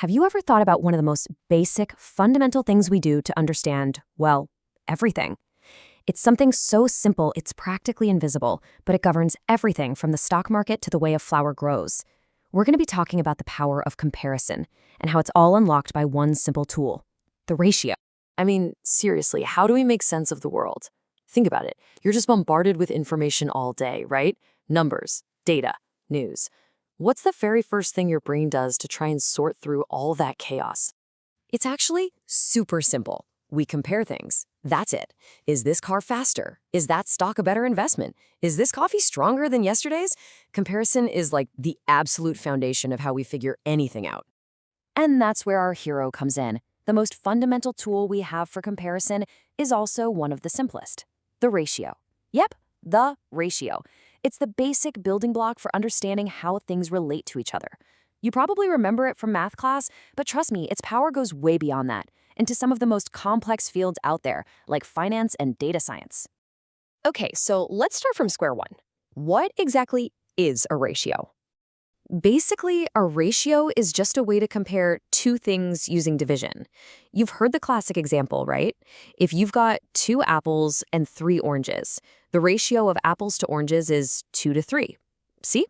Have you ever thought about one of the most basic, fundamental things we do to understand, well, everything? It's something so simple it's practically invisible, but it governs everything from the stock market to the way a flower grows. We're going to be talking about the power of comparison and how it's all unlocked by one simple tool, the ratio. I mean, seriously, how do we make sense of the world? Think about it. You're just bombarded with information all day, right? Numbers, data, news. What's the very first thing your brain does to try and sort through all that chaos? It's actually super simple. We compare things. That's it. Is this car faster? Is that stock a better investment? Is this coffee stronger than yesterday's? Comparison is like the absolute foundation of how we figure anything out. And that's where our hero comes in. The most fundamental tool we have for comparison is also one of the simplest, the ratio. Yep, the ratio. It's the basic building block for understanding how things relate to each other. You probably remember it from math class, but trust me, its power goes way beyond that, into some of the most complex fields out there, like finance and data science. Okay, so let's start from square one. What exactly is a ratio? Basically, a ratio is just a way to compare two things using division. You've heard the classic example, right? If you've got 2 apples and 3 oranges, the ratio of apples to oranges is 2 to 3. See?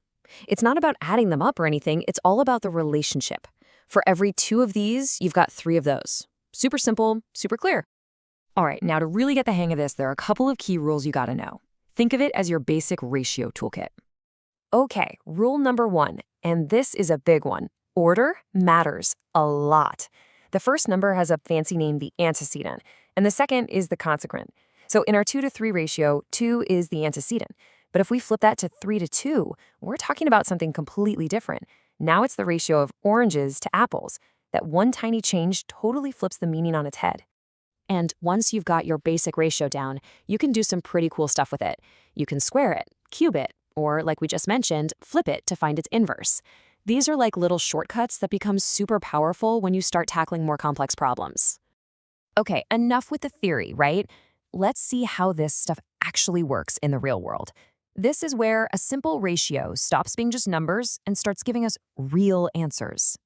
It's not about adding them up or anything, it's all about the relationship. For every 2 of these, you've got 3 of those. Super simple, super clear. All right, now to really get the hang of this, there are a couple of key rules you gotta know. Think of it as your basic ratio toolkit. Okay, rule number 1, and this is a big one. Order matters a lot. The first number has a fancy name, the antecedent, and the second is the consequent. So in our 2 to 3 ratio, 2 is the antecedent. But if we flip that to 3 to 2, we're talking about something completely different. Now it's the ratio of oranges to apples. That one tiny change totally flips the meaning on its head. And once you've got your basic ratio down, you can do some pretty cool stuff with it. You can square it, cube it, or like we just mentioned, flip it to find its inverse. These are like little shortcuts that become super powerful when you start tackling more complex problems. Okay, enough with the theory, right? Let's see how this stuff actually works in the real world. This is where a simple ratio stops being just numbers and starts giving us real answers.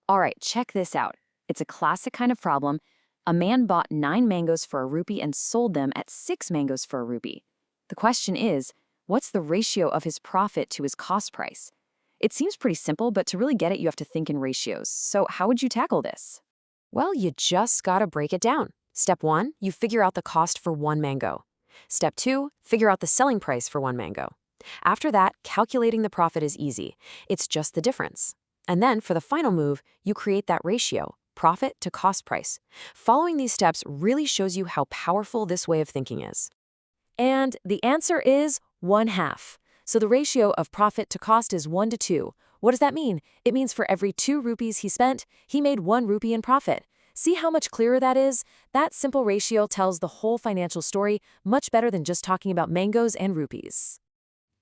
All right, check this out. It's a classic kind of problem. A man bought 9 mangoes for a rupee and sold them at 6 mangoes for a rupee. The question is, what's the ratio of his profit to his cost price? It seems pretty simple, but to really get it, you have to think in ratios. So how would you tackle this? Well, you just gotta break it down. Step 1, you figure out the cost for 1 mango. Step 2, figure out the selling price for 1 mango. After that, calculating the profit is easy. It's just the difference. And then for the final move, you create that ratio, profit to cost price. Following these steps really shows you how powerful this way of thinking is. And the answer is 1/2. So the ratio of profit to cost is 1 to 2. What does that mean? It means for every 2 rupees he spent, he made 1 rupee in profit. See how much clearer that is? That simple ratio tells the whole financial story much better than just talking about mangoes and rupees.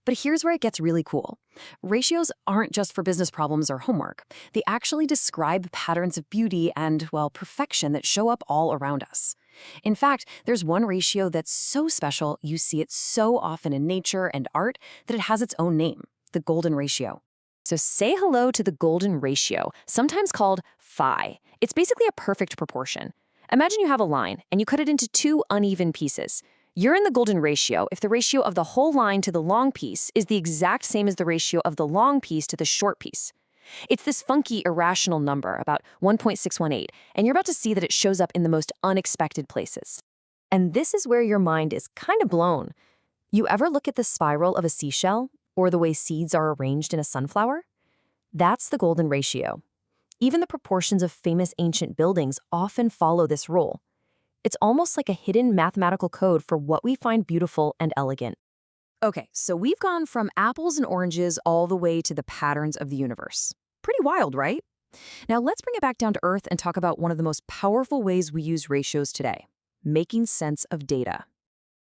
But here's where it gets really cool. Ratios aren't just for business problems or homework. They actually describe patterns of beauty and, well, perfection that show up all around us. In fact, there's one ratio that's so special, you see it so often in nature and art, that it has its own name, the golden ratio. So say hello to the golden ratio, sometimes called phi. It's basically a perfect proportion. Imagine you have a line, and you cut it into 2 uneven pieces. You're in the golden ratio if the ratio of the whole line to the long piece is the exact same as the ratio of the long piece to the short piece. It's this funky, irrational number, about 1.618, and you're about to see that it shows up in the most unexpected places. And this is where your mind is kind of blown. You ever look at the spiral of a seashell, or the way seeds are arranged in a sunflower? That's the golden ratio. Even the proportions of famous ancient buildings often follow this rule. It's almost like a hidden mathematical code for what we find beautiful and elegant. Okay, so we've gone from apples and oranges all the way to the patterns of the universe. Pretty wild, right? Now let's bring it back down to earth and talk about one of the most powerful ways we use ratios today, making sense of data.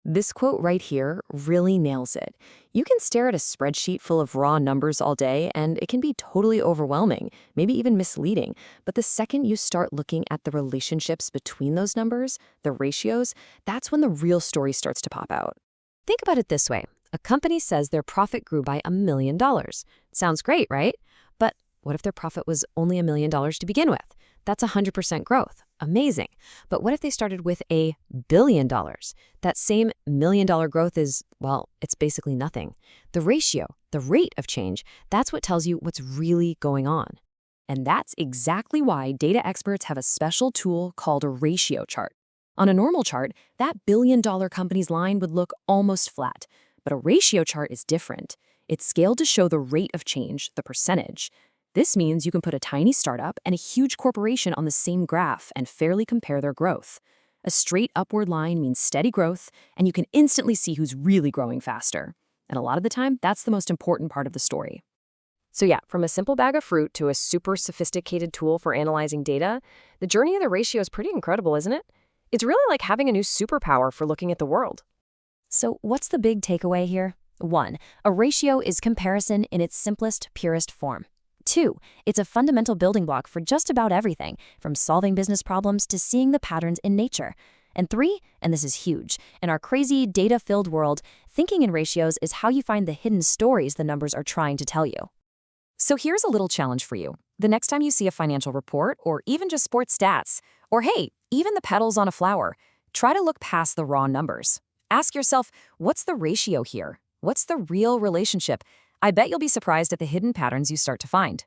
This quote right here really nails it. You can stare at a spreadsheet full of raw numbers all day, and it can be totally overwhelming, maybe even misleading. But the second you start looking at the relationships between those numbers, the ratios, that's when the real story starts to pop out. Think about it this way. A company says their profit grew by $1 million. Sounds great, right? But What if their profit was only $1 million to begin with? That's 100% growth. Amazing. But what if they started with $1 billion? That same $1 million growth is, well, it's basically nothing. The ratio, the rate of change, that's what tells you what's really going on. And that's exactly why data experts have a special tool called a ratio chart. On a normal chart, that billion-dollar company's line would look almost flat. But a ratio chart is different. It's scaled to show the rate of change, the percentage. This means you can put a tiny startup and a huge corporation on the same graph and fairly compare their growth. A straight upward line means steady growth, and you can instantly see who's really growing faster. And a lot of the time, that's the most important part of the story. So yeah, from a simple bag of fruit to a super sophisticated tool for analyzing data, the journey of the ratio is pretty incredible, isn't it? It's really like having a new superpower for looking at the world. So what's the big takeaway here? 1. A ratio is comparison in its simplest, purest form. 2. It's a fundamental building block for just about everything, from solving business problems to seeing the patterns in nature. And 3, and this is huge, in our crazy, data-filled world, thinking in ratios is how you find the hidden stories the numbers are trying to tell you. So here's a little challenge for you. The next time you see a financial report, or even just sports stats, or hey, even the petals on a flower, try to look past the raw numbers. Ask yourself, what's the ratio here? What's the real relationship? I bet you'll be surprised at the hidden patterns you start to find.